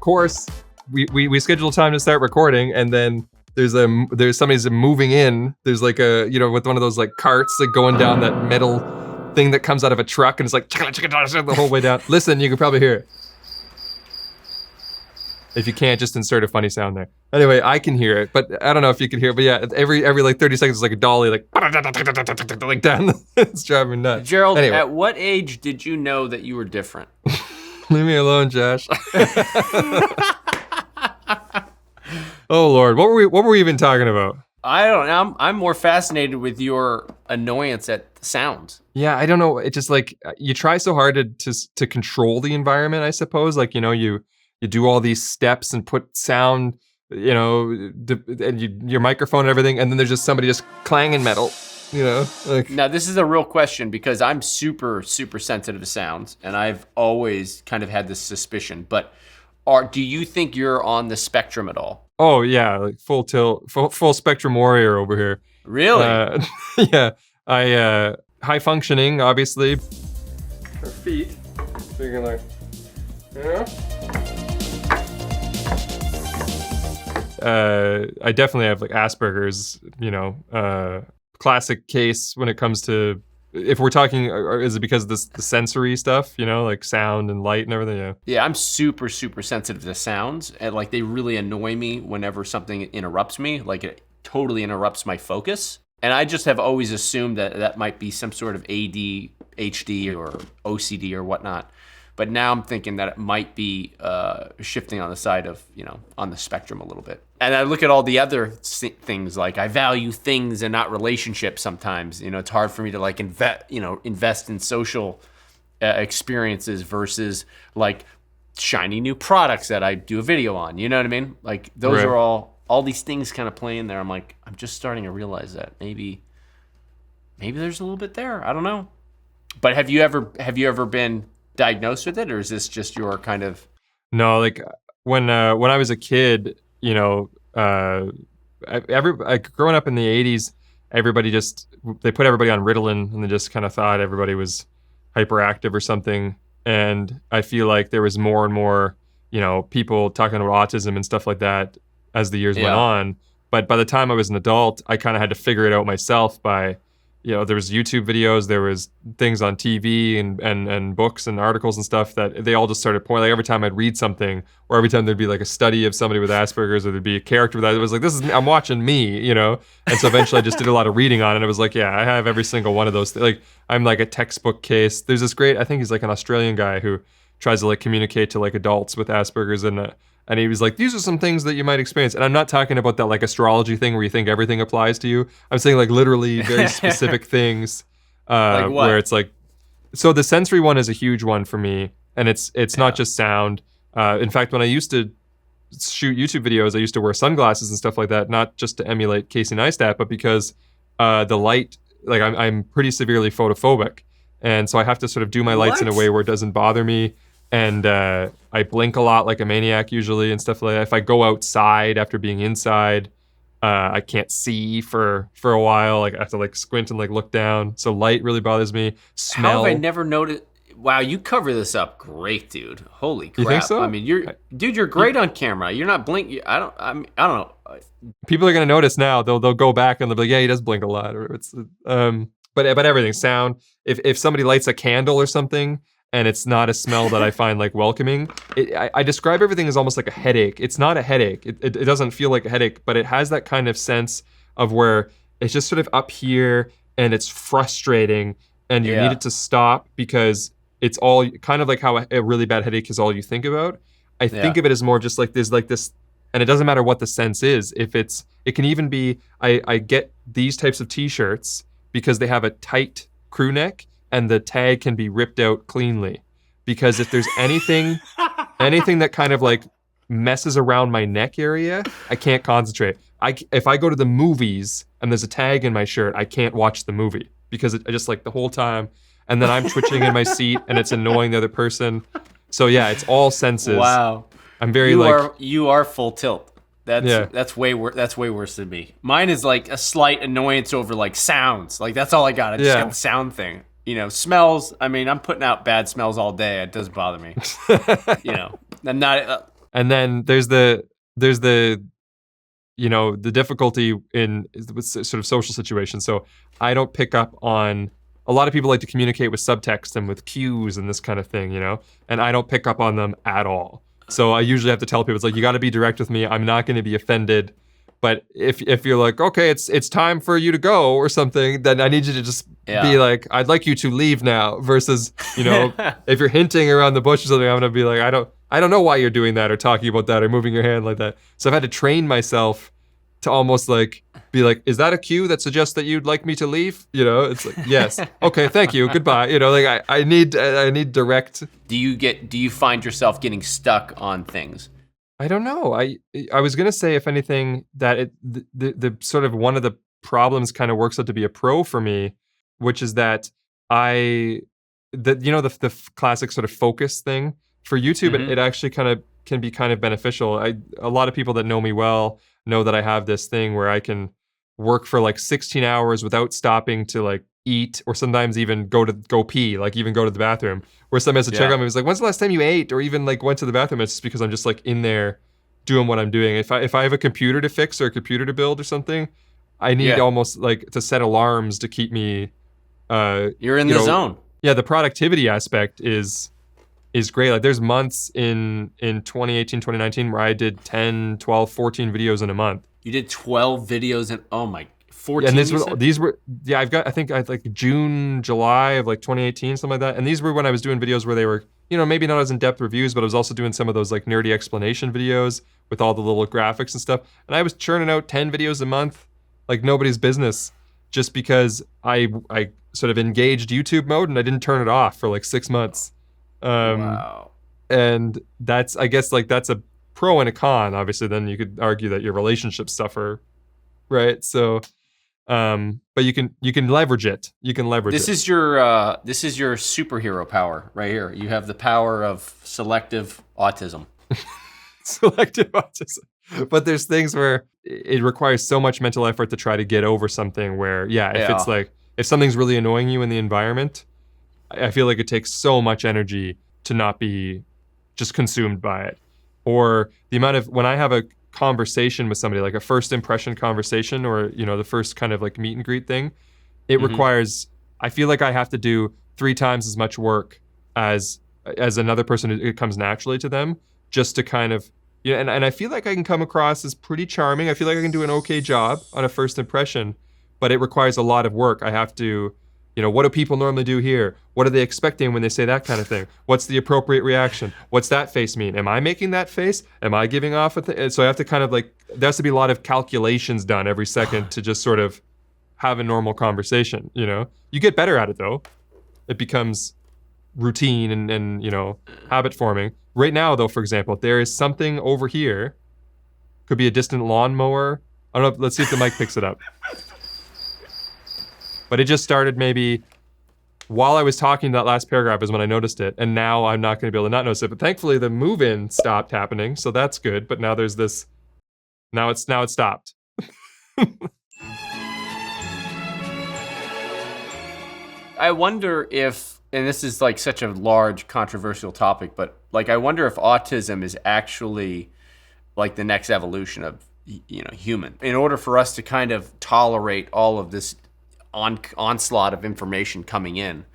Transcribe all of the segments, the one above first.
course, we schedule time to start recording, and then there's somebody's moving in. There's like a, with one of those like carts like going down that metal thing that comes out of a truck, and it's like the whole way down. Listen, you can probably hear it. If you can't, just insert a funny sound there. Anyway, I can hear it, but I don't know if you can hear it. But yeah, every like 30 seconds, it's like a dolly, like down. It's driving me nuts. Gerald, anyway. At what age did you know that you were different? Leave me alone, Josh. Oh Lord, what were we even talking about? I don't know. I'm more fascinated with your annoyance at sounds. Yeah, I don't know. It's just like you try so hard to control the environment, I suppose. Like, you do all these steps and put sound, and your microphone and everything, and then there's just somebody just clanging metal, like. Now, this is a real question because I'm super, super sensitive to sounds, and I've always kind of had this suspicion. But do you think you're on the spectrum at all? Oh yeah, like full tilt, full spectrum warrior over here. Really? Yeah, I high functioning, obviously. Her feet, so you can like, I definitely have like Asperger's, classic case when it comes to, if we're talking, is it because of the sensory stuff, like sound and light and everything? Yeah. Yeah, I'm super, super sensitive to sounds, and like they really annoy me whenever something interrupts me. Like it totally interrupts my focus, and I just have always assumed that might be some sort of ADHD or OCD or whatnot. But now I'm thinking that it might be shifting on the side of, on the spectrum a little bit. And I look at all the other things, like I value things and not relationships sometimes. It's hard for me to like invest in social experiences versus like shiny new products that I do a video on. You know what I mean? Like those Right. are all these things kind of play in there. I'm like, I'm just starting to realize that maybe there's a little bit there. I don't know. But have you ever been diagnosed with it, or is this just your kind of? No, like when I was a kid, growing up in the 80s, they put everybody on Ritalin, and they just kind of thought everybody was hyperactive or something. And I feel like there was more and more, people talking about autism and stuff like that as the years went on. But by the time I was an adult, I kind of had to figure it out myself by, there was YouTube videos, there was things on TV and books and articles and stuff that they all just started pointing. Like every time I'd read something, or every time there'd be like a study of somebody with Asperger's, or there'd be a character with that, it was like, I'm watching me, And so eventually I just did a lot of reading on it. And it was like, yeah, I have every single one of those. Like I'm like a textbook case. There's this great, I think he's like an Australian guy who tries to like communicate to like adults with Asperger's, and he was like, these are some things that you might experience. And I'm not talking about that like astrology thing where you think everything applies to you. I'm saying like literally very specific things Like what? where it's like, so the sensory one is a huge one for me. And it's not just sound. In fact, when I used to shoot YouTube videos, I used to wear sunglasses and stuff like that, not just to emulate Casey Neistat, but because the light, like I'm pretty severely photophobic. And so I have to sort of do my lights in a way where it doesn't bother me. And I blink a lot like a maniac usually and stuff like that. If I go outside after being inside, I can't see for a while. Like I have to like squint and like look down. So light really bothers me. Smell. How have I never noticed? Wow, you cover this up great, dude. Holy crap! You think so? I mean, you're great on camera. You're not blinking. I don't know. People are gonna notice now. They'll go back and they'll be like, yeah, he does blink a lot. Or it's but everything, sound. If somebody lights a candle or something, and it's not a smell that I find like welcoming. I describe everything as almost like a headache. It's not a headache. It doesn't feel like a headache, but it has that kind of sense of where it's just sort of up here and it's frustrating and you need it to stop because it's all kind of like how a really bad headache is all you think about. I think of it as more just like there's like this, and it doesn't matter what the sense is. It can even be, I get these types of t-shirts because they have a tight crew neck and the tag can be ripped out cleanly. Because if there's anything that kind of like messes around my neck area, I can't concentrate. If I go to the movies and there's a tag in my shirt, I can't watch the movie because I just like the whole time, and then I'm twitching in my seat and it's annoying the other person. So yeah, it's all senses. Wow. I'm very you are full tilt. That's way worse than me. Mine is like a slight annoyance over like sounds. Like that's all I got. I just got the sound thing. Smells. I mean, I'm putting out bad smells all day. It doesn't bother me. I'm not. And then there's the the difficulty in with sort of social situations. So I don't pick up on, a lot of people like to communicate with subtext and with cues and this kind of thing, and I don't pick up on them at all. So I usually have to tell people, it's like, you got to be direct with me. I'm not going to be offended. But if you're like, okay, it's time for you to go or something, then I need you to just be like, I'd like you to leave now. Versus, if you're hinting around the bush or something, I'm gonna be like, I don't know why you're doing that or talking about that or moving your hand like that. So I've had to train myself to almost like be like, is that a cue that suggests that you'd like me to leave? It's like, yes, okay, thank you, goodbye. Like I need direct. Do you find yourself getting stuck on things? I don't know. I was gonna say, if anything, that the sort of one of the problems kind of works out to be a pro for me, which is that the classic sort of focus thing for YouTube. It actually kind of can be kind of beneficial. A lot of people that know me well know that I have this thing where I can work for like 16 hours without stopping to like eat, or sometimes even go pee, like even go to the bathroom. Where somebody has to check on me, it's like, when's the last time you ate, or even like went to the bathroom? It's just because I'm just like in there doing what I'm doing. If I have a computer to fix or a computer to build or something, I need almost like to set alarms to keep me. You're in the zone. Yeah, the productivity aspect is great. Like there's months in 2018, 2019 where I did 10, 12, 14 videos in a month. You did 12 videos in, oh my, 14. Yeah, and these were I think I like June, July of like 2018, something like that. And these were when I was doing videos where they were, maybe not as in-depth reviews, but I was also doing some of those like nerdy explanation videos with all the little graphics and stuff. And I was churning out 10 videos a month like nobody's business, just because I sort of engaged YouTube mode and I didn't turn it off for like 6 months. Wow. And that's, I guess, like that's a pro and a con. Obviously, then you could argue that your relationships suffer, right? So, but you can leverage it. You can leverage this it. Is your superhero power right here. You have the power of selective autism. Selective autism. But there's things where it requires so much mental effort to try to get over something where, it's like, if something's really annoying you in the environment, I feel like it takes so much energy to not be just consumed by it. Or the amount of, when I have a conversation with somebody, like a first impression conversation, or, the first kind of like meet and greet thing, it requires, I feel like I have to do 3 times as much work as another person. It comes naturally to them, just to kind of, and I feel like I can come across as pretty charming. I feel like I can do an okay job on a first impression, but it requires a lot of work. I have to, what do people normally do here? What are they expecting when they say that kind of thing? What's the appropriate reaction? What's that face mean? Am I making that face? Am I giving off a thing? So I have to kind of like, there has to be a lot of calculations done every second to just sort of have a normal conversation, You get better at it though. It becomes routine and habit forming. Right now though, for example, there is something over here, could be a distant lawnmower. I don't know, let's see if the mic picks it up. But it just started maybe while I was talking that last paragraph is when I noticed it. And now I'm not going to be able to not notice it. But thankfully the move-in stopped happening. So that's good. But now there's this, now it's stopped. I wonder if, and this is like such a large controversial topic, but like I wonder if autism is actually like the next evolution of, human. In order for us to kind of tolerate all of this onslaught of information coming in,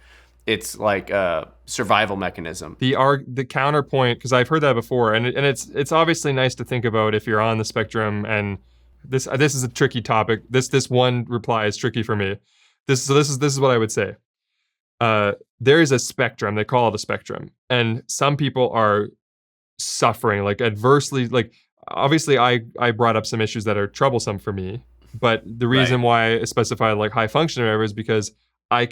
it's like a survival mechanism. The counterpoint, because I've heard that before, and it's obviously nice to think about if you're on the spectrum. And this is a tricky topic. This one reply is tricky for me. This is what I would say. There is a spectrum. They call it a spectrum, and some people are suffering like adversely. Like obviously, I brought up some issues that are troublesome for me. But the reason why I specify like high functioner is because I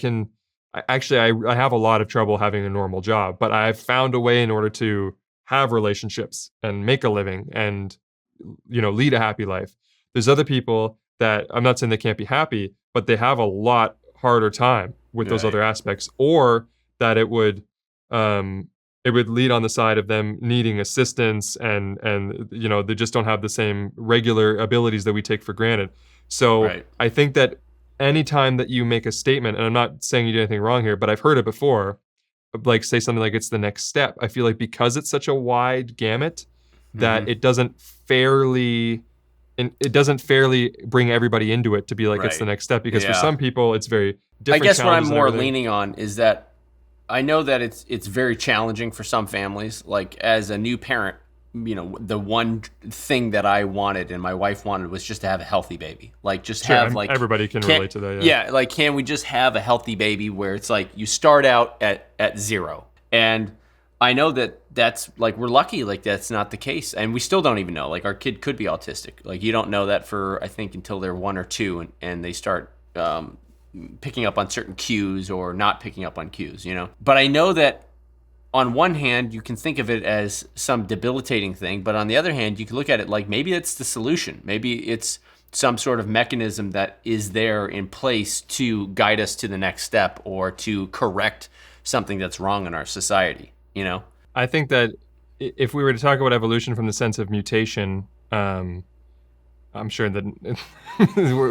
have a lot of trouble having a normal job, but I've found a way in order to have relationships and make a living and, lead a happy life. There's other people that, I'm not saying they can't be happy, but they have a lot harder time with those other aspects, or that it would lead on the side of them needing assistance and they just don't have the same regular abilities that we take for granted. So I think that anytime that you make a statement, and I'm not saying you did anything wrong here, but I've heard it before, like say something like it's the next step. I feel like because it's such a wide gamut, that it doesn't fairly bring everybody into it to be like it's the Right. next step, because for Yeah. some people it's very I different. guess what I'm challenges and more everything. leaning on is that I know that it's very challenging for some families. Like as a new parent, the one thing that I wanted and my wife wanted was just to have a healthy baby. Like just Sure, have like everybody can relate to that. yeah, like can we just have a healthy baby where it's like you start out at 0. And I know that that's like we're lucky like that's not the case, and we still don't even know. Like our kid could be autistic. Like you don't know that for I think until they're 1 or 2 and they start picking up on certain cues or not picking up on cues, But I know that on one hand, you can think of it as some debilitating thing, but on the other hand, you can look at it like maybe it's the solution. Maybe it's some sort of mechanism that is there in place to guide us to the next step or to correct something that's wrong in our society, I think that if we were to talk about evolution from the sense of mutation, I'm sure that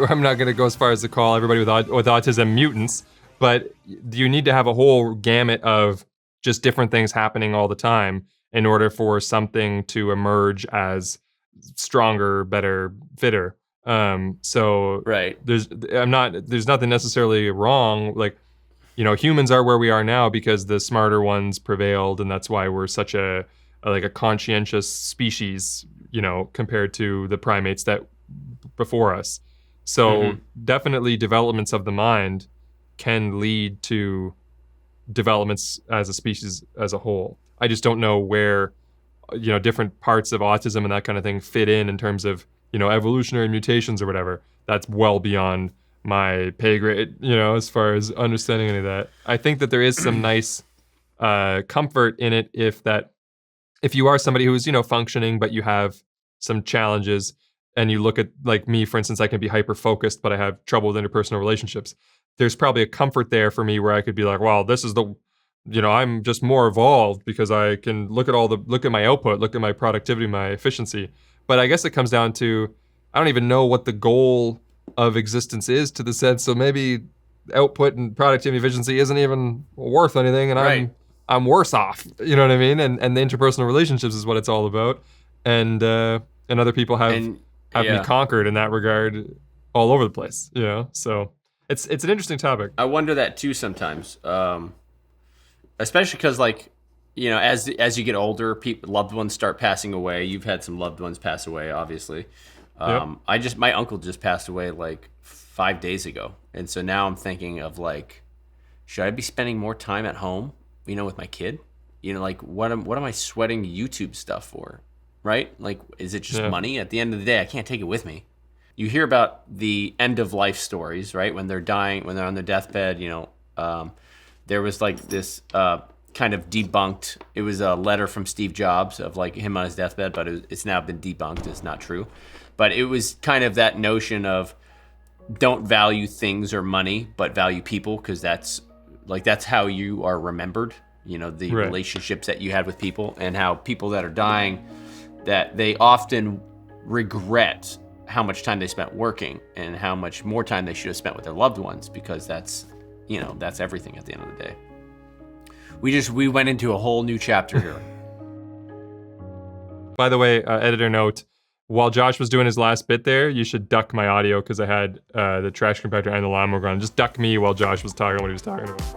I'm not going to go as far as to call everybody with autism mutants, but you need to have a whole gamut of just different things happening all the time in order for something to emerge as stronger, better, fitter. So right. there's nothing necessarily wrong. Like, humans are where we are now because the smarter ones prevailed, and that's why we're such a conscientious species, compared to the primates that before us. So definitely developments of the mind can lead to developments as a species as a whole. I just don't know where, different parts of autism and that kind of thing fit in terms of, evolutionary mutations or whatever. That's well beyond my pay grade, as far as understanding any of that. I think that there is some nice comfort in it if you are somebody who's, functioning, but you have some challenges, and you look at, like me, for instance, I can be hyper-focused, but I have trouble with interpersonal relationships. There's probably a comfort there for me where I could be like, wow, this is I'm just more evolved because I can look at my output, look at my productivity, my efficiency. But I guess it comes down to, I don't even know what the goal of existence is to the sense, so maybe output and productivity efficiency isn't even worth anything, and Right. I'm worse off. You know what I mean? And the interpersonal relationships is what it's all about. And other people have me conquered in that regard all over the place. So it's an interesting topic. I wonder that too sometimes, especially because as you get older, loved ones start passing away. You've had some loved ones pass away, obviously. My uncle just passed away like 5 days ago, and so now I'm thinking of like, should I be spending more time at home, with my kid? Like what am I sweating YouTube stuff for, right? Like, is it just money? At the end of the day, I can't take it with me. You hear about the end of life stories, right? When they're dying, when they're on their deathbed, there was like this kind of debunked. It was a letter from Steve Jobs of like him on his deathbed, but it's now been debunked. It's not true. But it was kind of that notion of don't value things or money, but value people, because that's how you are remembered. The relationships that you had with people, and how people that are dying, that they often regret how much time they spent working and how much more time they should have spent with their loved ones, because that's everything at the end of the day. We went into a whole new chapter here. By the way, editor note, while Josh was doing his last bit there, you should duck my audio because I had the trash compactor and the lawnmower going. Just duck me while Josh was talking what he was talking about.